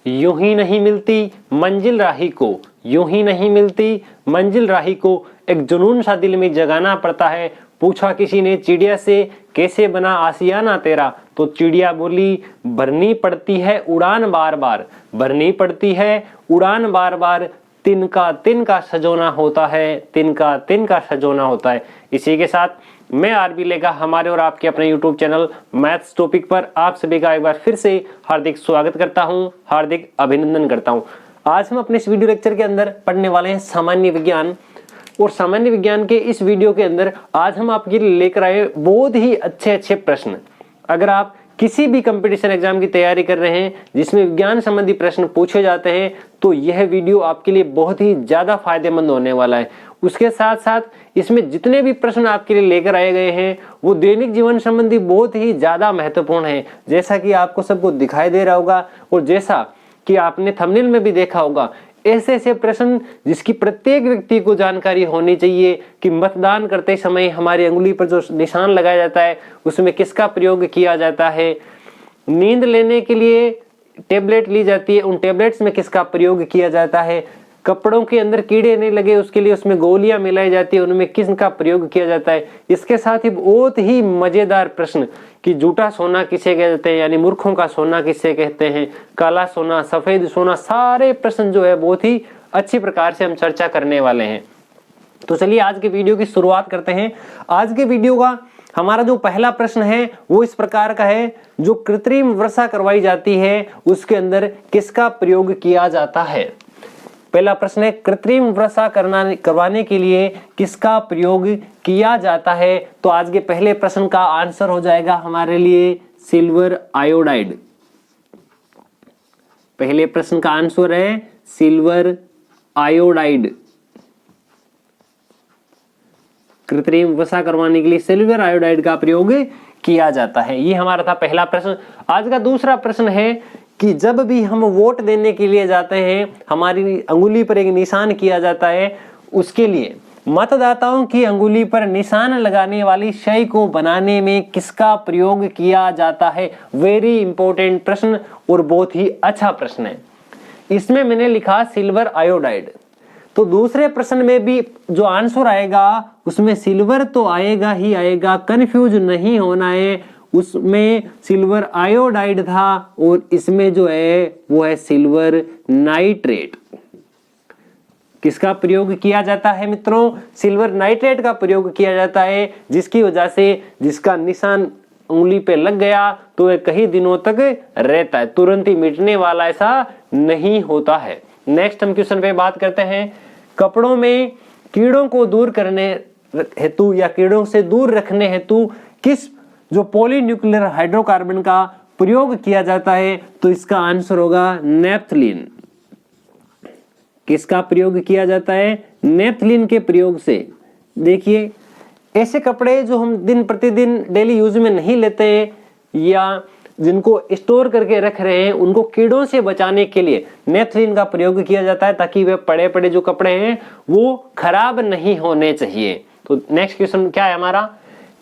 यूं ही नहीं मिलती मंजिल राही को, यूं ही नहीं मिलती मंजिल राही को, एक जुनून सा दिल में जगाना पड़ता है। पूछा किसी ने चिड़िया से कैसे बना आशियाना तेरा, तो चिड़िया बोली भरनी पड़ती है उड़ान बार बार, भरनी पड़ती है उड़ान बार बार, तिनका सजोना होता है, तिनका सजोना होता है। इसी के साथ मैं आरबी लेगा हमारे और आपके अपने YouTube चैनल मैथ्स टॉपिक पर आप सभी का एक बार फिर से हार्दिक स्वागत करता हूं, हार्दिक अभिनंदन करता हूं। आज हम अपने इस वीडियो लेक्चर के अंदर पढ़ने वाले हैं सामान्य विज्ञान, और सामान्य विज्ञान के इस वीडियो के अंदर आज हम आपके लिए लेकर आए बहुत ही अच्छे प्रश्न। अगर आप किसी भी कंपटीशन एग्जाम की तैयारी कर रहे हैं जिसमें विज्ञान संबंधी प्रश्न पूछे जाते हैं, तो यह वीडियो आपके लिए बहुत ही ज्यादा फायदेमंद होने वाला है। उसके साथ साथ इसमें जितने भी प्रश्न आपके लिए लेकर आए गए हैं वो दैनिक जीवन संबंधी बहुत ही ज्यादा महत्वपूर्ण है, जैसा कि आपको सबको दिखाई दे रहा होगा और जैसा कि आपने थंबनेल में भी देखा होगा। ऐसे प्रश्न जिसकी प्रत्येक व्यक्ति को जानकारी होनी चाहिए कि मतदान करते समय हमारी अंगुली पर जो निशान लगाया जाता है उसमें किसका प्रयोग किया जाता है, नींद लेने के लिए टेबलेट ली जाती है, उन टेबलेट्स में किसका प्रयोग किया जाता है, कपड़ों के अंदर कीड़े नहीं लगे उसके लिए उसमें गोलियां मिलाई जाती है, उनमें किसका प्रयोग किया जाता है। इसके साथ ही बहुत ही मजेदार प्रश्न कि झूठा सोना किसे कहते हैं, यानी मूर्खों का सोना किसे कहते हैं, काला सोना, सफेद सोना, सारे प्रश्न जो है बहुत ही अच्छी प्रकार से हम चर्चा करने वाले हैं। तो चलिए आज के वीडियो की शुरुआत करते हैं। आज के वीडियो का हमारा जो पहला प्रश्न है वो इस प्रकार का है, जो कृत्रिम वर्षा करवाई जाती है उसके अंदर किसका प्रयोग किया जाता है। पहला प्रश्न है, कृत्रिम वर्षा करवाने के लिए किसका प्रयोग किया जाता है। तो आज के पहले प्रश्न का आंसर हो जाएगा हमारे लिए सिल्वर आयोडाइड। पहले प्रश्न का आंसर है सिल्वर आयोडाइड। कृत्रिम वर्षा करवाने के लिए सिल्वर आयोडाइड का प्रयोग किया जाता है। ये हमारा था पहला प्रश्न। आज का दूसरा प्रश्न है कि जब भी हम वोट देने के लिए जाते हैं हमारी अंगुली पर एक निशान किया जाता है, उसके लिए मतदाताओं की अंगुली पर निशान लगाने वाली शय को बनाने में किसका प्रयोग किया जाता है। वेरी इंपॉर्टेंट प्रश्न और बहुत ही अच्छा प्रश्न है। इसमें मैंने लिखा सिल्वर आयोडाइड, तो दूसरे प्रश्न में भी जो आंसर आएगा उसमें सिल्वर तो आएगा ही आएगा, कंफ्यूज नहीं होना है। उसमें सिल्वर आयोडाइड था और इसमें जो है वो है सिल्वर नाइट्रेट। किसका प्रयोग किया जाता है मित्रों? सिल्वर नाइट्रेट का प्रयोग किया जाता है, जिसकी वजह से जिसका निशान उंगली पे लग गया तो वह कई दिनों तक रहता है, तुरंत ही मिटने वाला ऐसा नहीं होता है। नेक्स्ट हम क्वेश्चन पे बात करते हैं। कपड़ों में कीड़ों को दूर करने हेतु या कीड़ों से दूर रखने हेतु किस जो पॉलीन्यूक्लियर हाइड्रोकार्बन का प्रयोग किया जाता है, तो इसका आंसर होगा नेफ्थलीन। किसका प्रयोग किया जाता है? नेफ्थलीन के प्रयोग से। देखिए ऐसे कपड़े जो हम दिन प्रतिदिन डेली यूज में नहीं लेते हैं या जिनको स्टोर करके रख रहे हैं, उनको कीड़ों से बचाने के लिए नेफ्थलीन का प्रयोग किया जाता है, ताकि वे पड़े पड़े जो कपड़े हैं वो खराब नहीं होने चाहिए। तो नेक्स्ट क्वेश्चन क्या है हमारा?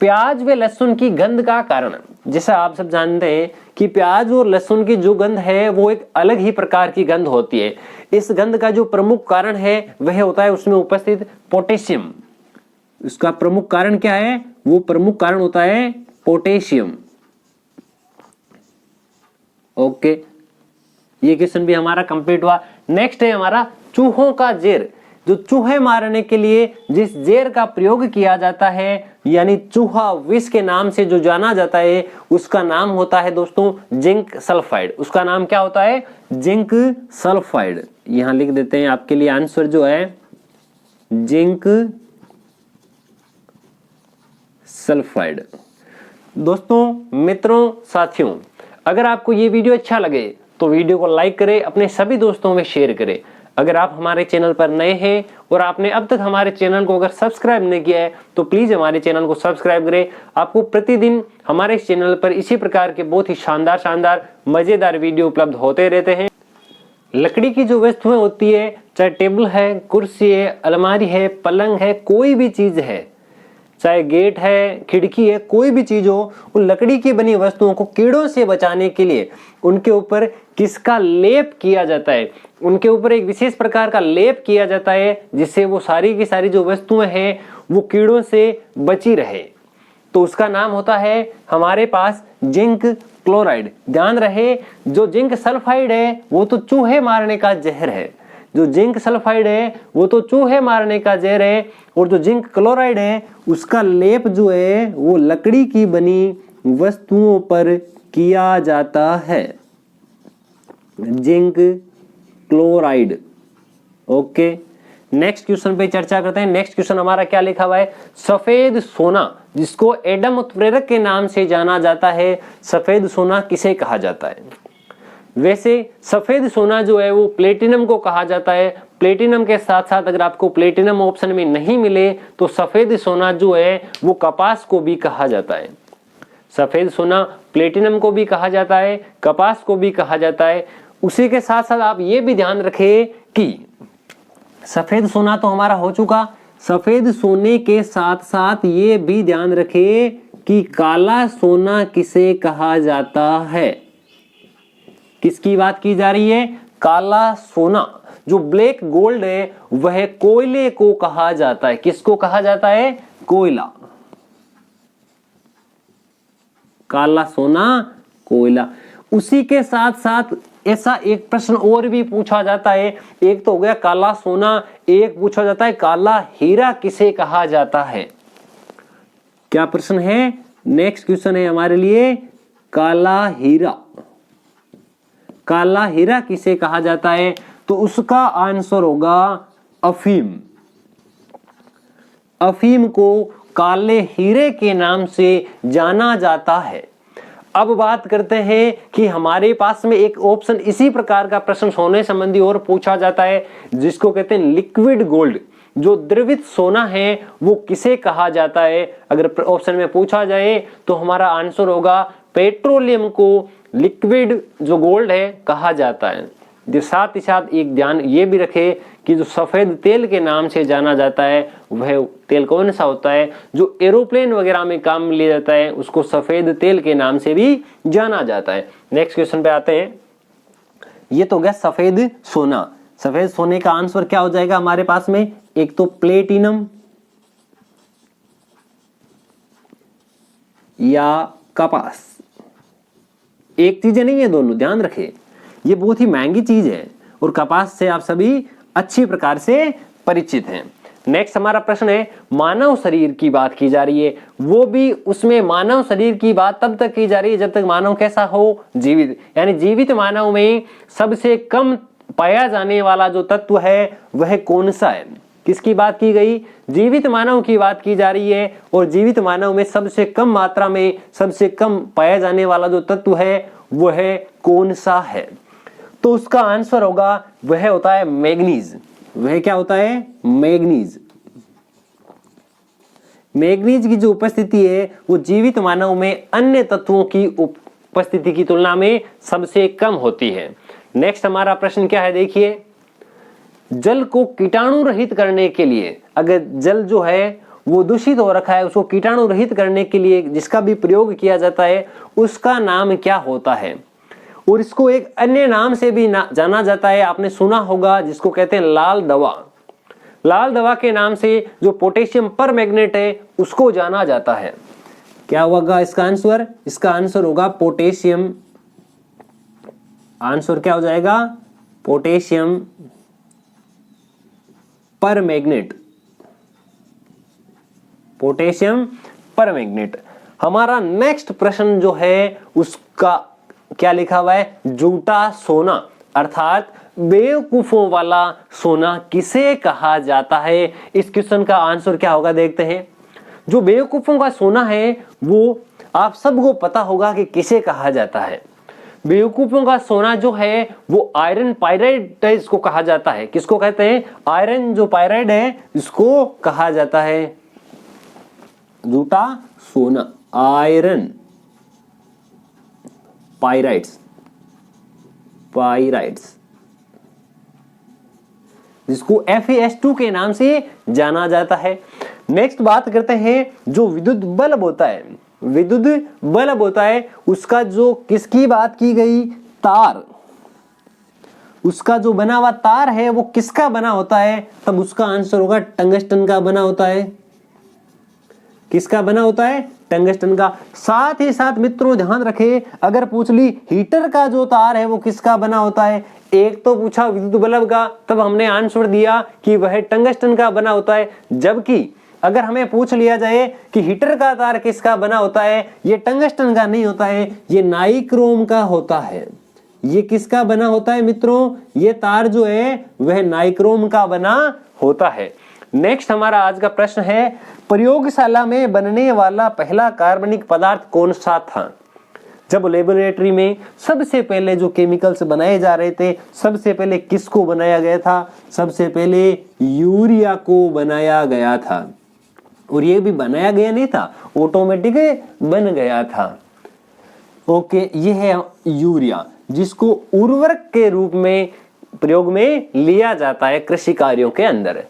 प्याज व लहसुन की गंध का कारण। जैसा आप सब जानते हैं कि प्याज और लहसुन की जो गंध है वो एक अलग ही प्रकार की गंध होती है। इस गंध का जो प्रमुख कारण है वह होता है उसमें उपस्थित पोटेशियम। इसका प्रमुख कारण क्या है? वो प्रमुख कारण होता है पोटेशियम। ओके, ये क्वेश्चन भी हमारा कंप्लीट हुआ। नेक्स्ट है हमारा चूहों का जेर। जो चूहे मारने के लिए जिस जेर का प्रयोग किया जाता है, यानी चूहा विष के नाम से जो जाना जाता है, उसका नाम होता है दोस्तों जिंक सल्फाइड। उसका नाम क्या होता है? Zinc sulphide. यहां लिख देते हैं आपके लिए आंसर जो है जिंक सल्फाइड। दोस्तों, मित्रों, साथियों, अगर आपको ये वीडियो अच्छा लगे तो वीडियो को लाइक करें, अपने सभी दोस्तों में शेयर करें। अगर आप हमारे चैनल पर नए हैं और आपने अब तक हमारे चैनल को अगर सब्सक्राइब नहीं किया है तो प्लीज हमारे चैनल को सब्सक्राइब करें। आपको प्रतिदिन हमारे इस चैनल पर इसी प्रकार के बहुत ही शानदार मजेदार वीडियो उपलब्ध होते रहते हैं। लकड़ी की जो वस्तुएं होती है, चाहे टेबल है, कुर्सी है, अलमारी है, पलंग है, कोई भी चीज है, चाहे गेट है, खिड़की है, कोई भी चीज हो, उन लकड़ी की बनी वस्तुओं को कीड़ों से बचाने के लिए उनके ऊपर किसका लेप किया जाता है? उनके ऊपर एक विशेष प्रकार का लेप किया जाता है जिससे वो सारी की सारी जो वस्तुएं हैं वो कीड़ों से बची रहे। तो उसका नाम होता है हमारे पास जिंक क्लोराइड। ध्यान रहे, जो जिंक सल्फाइड है वो तो चूहे मारने का जहर है, जो जिंक सल्फाइड है वो तो चूहे मारने का जहर है, और जो जिंक क्लोराइड है उसका लेप जो है वो लकड़ी की बनी वस्तुओं पर किया जाता है, zinc chloride. Okay, next question पे चर्चा करते हैं। नेक्स्ट क्वेश्चन हमारा क्या लिखा हुआ है? सफेद सोना, जिसको एडम उत्प्रेरक के नाम से जाना जाता है, सफेद सोना किसे कहा जाता है? वैसे सफेद सोना जो है वो प्लेटिनम को कहा जाता है। प्लेटिनम के साथ साथ अगर आपको प्लेटिनम ऑप्शन में नहीं मिले तो सफेद सोना जो है वो कपास को भी कहा जाता है। सफेद सोना प्लेटिनम को भी कहा जाता है, कपास को भी कहा जाता है। उसी के साथ साथ आप ये भी ध्यान रखें कि सफेद सोना तो हमारा हो चुका, सफेद सोने के साथ साथ ये भी ध्यान रखें कि काला सोना किसे कहा जाता है? किसकी बात की जा रही है? काला सोना, जो ब्लैक गोल्ड है वह कोयले को कहा जाता है। किसको कहा जाता है? कोयला। काला सोना कोयला। उसी के साथ साथ ऐसा एक प्रश्न और भी पूछा जाता है, एक तो हो गया काला सोना, एक पूछा जाता है काला हीरा किसे कहा जाता है? क्या प्रश्न है? नेक्स्ट क्वेश्चन है हमारे लिए काला हीरा। काला हीरा किसे कहा जाता है? तो उसका आंसर होगा अफीम। अफीम को काले हीरे के नाम से जाना जाता है। अब बात करते हैं कि हमारे पास में एक ऑप्शन इसी प्रकार का प्रश्न सोने संबंधी और पूछा जाता है जिसको कहते हैं लिक्विड गोल्ड। जो द्रवित सोना है वो किसे कहा जाता है? अगर ऑप्शन में पूछा जाए तो हमारा आंसर होगा पेट्रोलियम को लिक्विड जो गोल्ड है कहा जाता है। साथ ही साथ एक ध्यान ये भी रखे कि जो सफेद तेल के नाम से जाना जाता है वह तेल कौन सा होता है? जो एरोप्लेन वगैरह में काम में लिया जाता है उसको सफेद तेल के नाम से भी जाना जाता है। नेक्स्ट क्वेश्चन पे आते हैं। ये तो गया सफेद सोना। सफेद सोने का आंसर क्या हो जाएगा हमारे पास में? एक तो प्लेटिनम या कपास। एक चीजें नहीं है दोनों, ध्यान रखें, ये बहुत ही महंगी चीज है और कपास से आप सभी अच्छी प्रकार से परिचित हैं। नेक्स्ट हमारा प्रश्न है मानव शरीर की बात की जा रही है, वो भी उसमें मानव शरीर की बात तब तक की जा रही है जब तक मानव कैसा हो? जीवित। यानी जीवित मानव में सबसे कम पाया जाने वाला जो तत्व है वह कौन सा है? किसकी बात की गई? जीवित मानव की बात की जा रही है। और जीवित मानव में सबसे कम मात्रा में सबसे कम पाया जाने वाला जो तत्व है वह कौन सा है? तो उसका आंसर होगा वह होता है मैग्नीज। वह क्या होता है? मैग्नीज। मैग्नीज की जो उपस्थिति है वो जीवित मानव में अन्य तत्वों की उपस्थिति की तुलना में सबसे कम होती है। नेक्स्ट हमारा प्रश्न क्या है देखिए, जल को कीटाणु रहित करने के लिए, अगर जल जो है वो दूषित हो रखा है उसको कीटाणु रहित करने के लिए जिसका भी प्रयोग किया जाता है उसका नाम क्या होता है? और इसको एक अन्य नाम से भी जाना जाता है, आपने सुना होगा, जिसको कहते हैं लाल दवा। लाल दवा के नाम से जो पोटेशियम परमैंगनेट है उसको जाना जाता है। क्या होगा इसका आंसर? इसका आंसर होगा पोटेशियम। आंसर क्या हो जाएगा? Potassium permanganate. Potassium permanganate. हमारा नेक्स्ट प्रश्न जो है उसका क्या लिखा हुआ है? झूठा सोना, अर्थात बेवकूफों वाला सोना किसे कहा जाता है? इस क्वेश्चन का आंसर क्या होगा देखते हैं। जो बेवकूफों का सोना है वो आप सबको पता होगा कि किसे कहा जाता है। बेवकूफों का सोना जो है वो आयरन पायराइड इसको कहा जाता है। किसको कहते हैं? आयरन जो पायराइड है इसको कहा जाता है झूठा सोना, आयरन पायराइड्स। जिसको FeS2 के नाम से जाना जाता है। नेक्स्ट बात करते हैं जो विद्युत बल्ब होता है। विद्युत बल्ब होता है उसका जो किसकी बात की गई, तार, उसका जो बना हुआ तार है वो किसका बना होता है, तब उसका आंसर होगा टंगस्टन का बना होता है। किसका बना होता है, टंगस्टन का। साथ ही साथ मित्रों ध्यान रखें, अगर पूछ ली हीटर का जो तार है वो किसका बना होता है, एक तो पूछा विद्युत बल्ब का, तब हमने आंसर दिया कि वह टंगस्टन का बना होता है। जबकि अगर हमें पूछ लिया जाए कि हीटर का तार किसका बना होता है, ये टंगस्टन का नहीं होता है, ये नाइक्रोम का होता है। ये किसका बना होता है मित्रों, ये तार जो है वह नाइक्रोम का बना होता है। नेक्स्ट हमारा आज का प्रश्न है, प्रयोगशाला में बनने वाला पहला कार्बनिक पदार्थ कौन सा था। जब लेबोरेटरी में सबसे पहले जो केमिकल्स बनाए जा रहे थे, सबसे पहले किसको बनाया गया था, सबसे पहले यूरिया को बनाया गया था। और ये भी बनाया गया नहीं था, ऑटोमेटिक बन गया था। ओके, ये है यूरिया, जिसको उर्वरक के रूप में प्रयोग में लिया जाता है कृषि कार्यों के अंदर।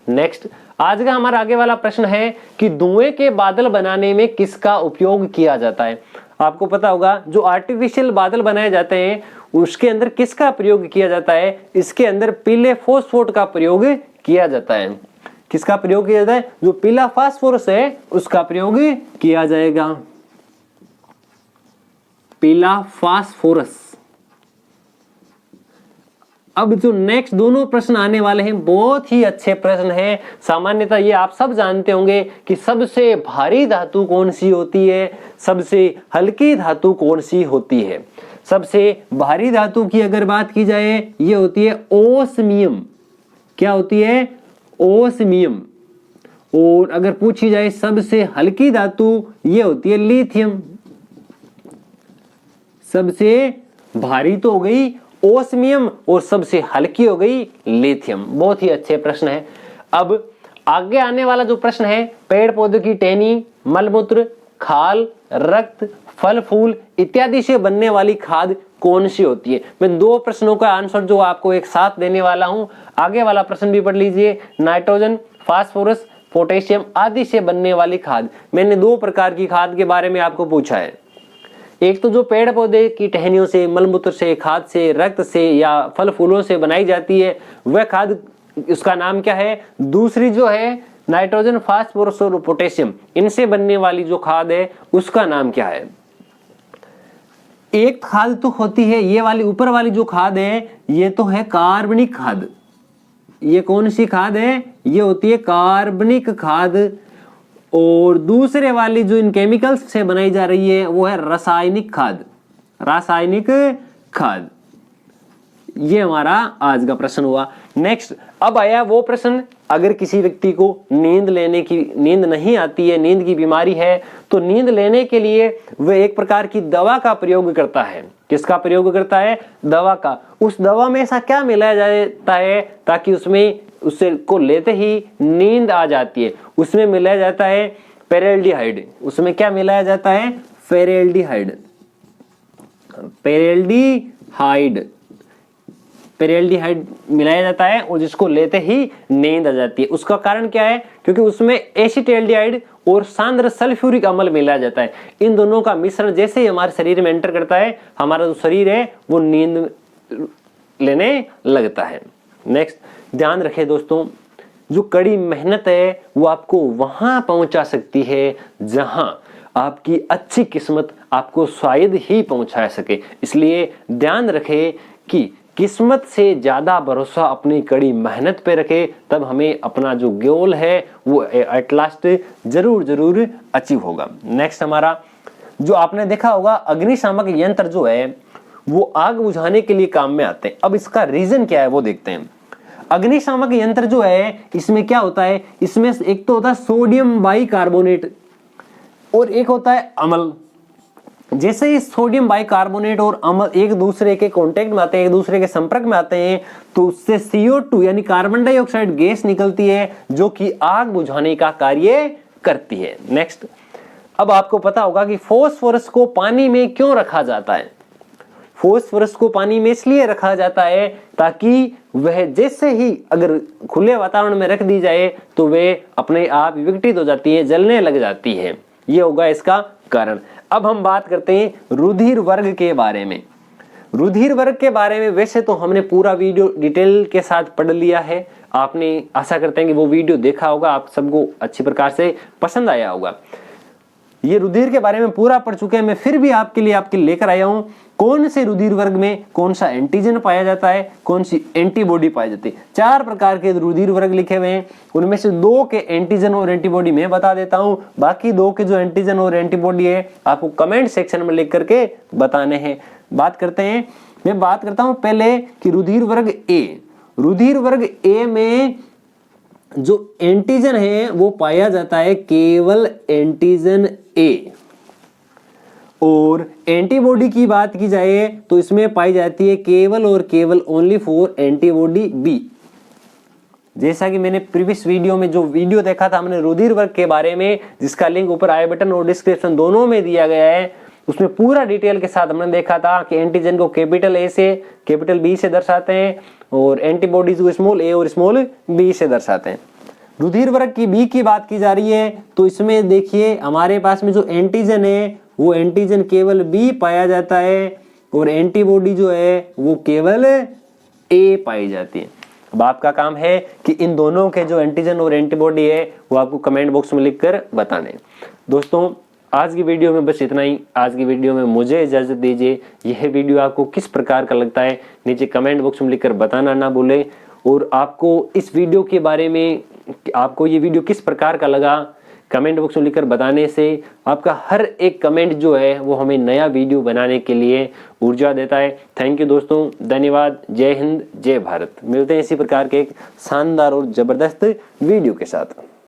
नेक्स्ट आज का हमारा आगे वाला प्रश्न है कि धुएं के बादल बनाने में किसका उपयोग किया जाता है। आपको पता होगा जो आर्टिफिशियल बादल बनाए जाते हैं उसके अंदर किसका प्रयोग किया जाता है, इसके अंदर पीले फास्फोरस का प्रयोग किया जाता है। किसका प्रयोग किया जाता है, जो पीला फास्फोरस है उसका प्रयोग किया जाएगा, पीला फास्फोरस। अब जो नेक्स्ट दोनों प्रश्न आने वाले हैं बहुत ही अच्छे प्रश्न हैं। सामान्यतः ये आप सब जानते होंगे कि सबसे भारी धातु कौन सी होती है, सबसे हल्की धातु कौन सी होती है। सबसे भारी धातु की अगर बात की जाए ये होती है ओस्मियम। क्या होती है, ओस्मियम। और अगर पूछी जाए सबसे हल्की धातु ये होती है लिथियम। सबसे भारी तो हो गई ओस्मियम और सबसे हल्की हो गई लिथियम। बहुत ही अच्छे प्रश्न है। अब आगे आने वाला जो प्रश्न है, पेड़ पौधे की टहनी, मलमूत्र, खाल, रक्त, फल फूल इत्यादि से बनने वाली खाद कौन सी होती है। मैं दो प्रश्नों का आंसर जो आपको एक साथ देने वाला हूं। आगे वाला प्रश्न भी पढ़ लीजिए। नाइट्रोजन, फास्फोरस, पोटेशियम आदि से बनने वाली खाद। मैंने दो प्रकार की खाद के बारे में आपको पूछा है। एक तो जो पेड़ पौधे की टहनियों से, मलमूत्र से, खाद से, रक्त से या फल फूलों से बनाई जाती है वह खाद, उसका नाम क्या है। दूसरी जो है नाइट्रोजन, फास्फोरस और पोटेशियम, इनसे बनने वाली जो खाद है उसका नाम क्या है। एक खाद तो होती है ये वाली ऊपर वाली जो खाद है, ये तो है कार्बनिक खाद। ये कौन सी खाद है, ये होती है कार्बनिक खाद। और दूसरे वाली जो इन केमिकल्स से बनाई जा रही है वो है रासायनिक खाद। रासायनिक खाद। ये हमारा आज का प्रश्न हुआ। नेक्स्ट अब आया वो प्रश्न, अगर किसी व्यक्ति को नींद नहीं आती है, नींद की बीमारी है, तो नींद लेने के लिए वह एक प्रकार की दवा का प्रयोग करता है। किसका प्रयोग करता है, दवा का। उस दवा में ऐसा क्या मिलाया जाता है ताकि उससे को लेते ही नींद आ जाती है। उसमें मिलाया जाता है पेरिल्डिहाइड। उसमें क्या मिलाया जाता है, पेरिल्डिहाइड। पेरिल्डिहाइड मिलाया जाता है और जिसको लेते ही नींद आ जाती है। उसका कारण क्या है, क्योंकि उसमें एसिटाल्डिहाइड और सांद्र सल्फ्यूरिक अम्ल मिलाया जाता है। इन दोनों का मिश्रण जैसे ही हमारे शरीर में एंटर करता है, हमारा जो शरीर है वो नींद लेने लगता है। नेक्स्ट ध्यान रखें दोस्तों, जो कड़ी मेहनत है वो आपको वहां पहुंचा सकती है जहां आपकी अच्छी किस्मत आपको शायद ही पहुंचा सके। इसलिए ध्यान रखें कि किस्मत से ज्यादा भरोसा अपनी कड़ी मेहनत पे रखे, तब हमें अपना जो गोल है वो एट लास्ट जरूर अचीव होगा। नेक्स्ट हमारा जो आपने देखा होगा, अग्निशामक यंत्र जो है वो आग बुझाने के लिए काम में आते हैं। अब इसका रीजन क्या है वो देखते हैं। अग्निशामक यंत्र जो है इसमें क्या होता है, इसमें एक तो होता है सोडियम बाइकार्बोनेट और एक होता है अम्ल। जैसे ही सोडियम बाइकार्बोनेट और अम्ल एक दूसरे के कांटेक्ट में आते हैं, एक दूसरे के संपर्क में आते हैं, तो उससे CO2 यानी कार्बन डाइऑक्साइड गैस निकलती है जो कि आग बुझाने का कार्य करती है। नेक्स्ट अब आपको पता होगा कि फास्फोरस को पानी में क्यों रखा जाता है। फॉस्फोरस को पानी में इसलिए रखा जाता है ताकि वह जैसे ही अगर खुले वातावरण में रख दी जाए तो वह अपने आप विघटित हो जाती है, जलने लग जाती है। ये होगा इसका कारण। अब हम बात करते हैं रुधिर वर्ग के बारे में। रुधिर वर्ग के बारे में वैसे तो हमने पूरा वीडियो डिटेल के साथ पढ़ लिया है, आपने आशा करते हैं कि वो वीडियो देखा होगा, आप सबको अच्छी प्रकार से पसंद आया होगा। ये रुधिर के बारे में पूरा पढ़ चुके हैं, मैं फिर भी आपके लिए लेकर आया हूं कौन से रुधिर वर्ग में कौन सा एंटीजन पाया जाता है, कौन सी एंटीबॉडी पाई जाती है। 4 प्रकार के रुधिर वर्ग लिखे हुए हैं, उनमें से 2 के एंटीजन और एंटीबॉडी मैं बता देता हूं, बाकी 2 के जो एंटीजन और एंटीबॉडी है आपको कमेंट सेक्शन में लिख करके बताने हैं। बात करते हैं, मैं बात करता हूं पहले कि रुधिर वर्ग ए। रुधिर वर्ग ए में जो एंटीजन है वो पाया जाता है केवल एंटीजन ए, और एंटीबॉडी की बात की जाए तो इसमें पाई जाती है केवल और केवल ओनली फॉर एंटीबॉडी बी। जैसा कि मैंने प्रीवियस वीडियो में जो वीडियो देखा था हमने रुधिर वर्ग के बारे में, जिसका लिंक ऊपर आई बटन और डिस्क्रिप्शन दोनों में दिया गया है, उसमें पूरा डिटेल के साथ हमने देखा था कि एंटीजन को कैपिटल ए से कैपिटल बी से दर्शाते हैं और एंटीबॉडीज को स्मॉल ए और स्मॉल बी से दर्शाते हैं। रुधिर वर्ग की बी की बात की जा रही है तो इसमें देखिए हमारे पास में जो एंटीजन है वो एंटीजन केवल बी पाया जाता है और एंटीबॉडी जो है वो केवल ए पाई जाती है। अब आपका काम है कि इन दोनों के जो एंटीजन और एंटीबॉडी है वो आपको कमेंट बॉक्स में लिखकर बताने। दोस्तों आज की वीडियो में बस इतना ही। आज की वीडियो में मुझे इजाजत दीजिए। यह वीडियो आपको किस प्रकार का लगता है नीचे कमेंट बॉक्स में लिखकर बताना ना भूलें, और आपको इस वीडियो के बारे में आपको ये वीडियो किस प्रकार का लगा कमेंट बॉक्स में लिखकर बताने से आपका हर एक कमेंट जो है वो हमें नया वीडियो बनाने के लिए ऊर्जा देता है। थैंक यू दोस्तों, धन्यवाद। जय हिंद, जय भारत। मिलते हैं इसी प्रकार के एक शानदार और जबरदस्त वीडियो के साथ।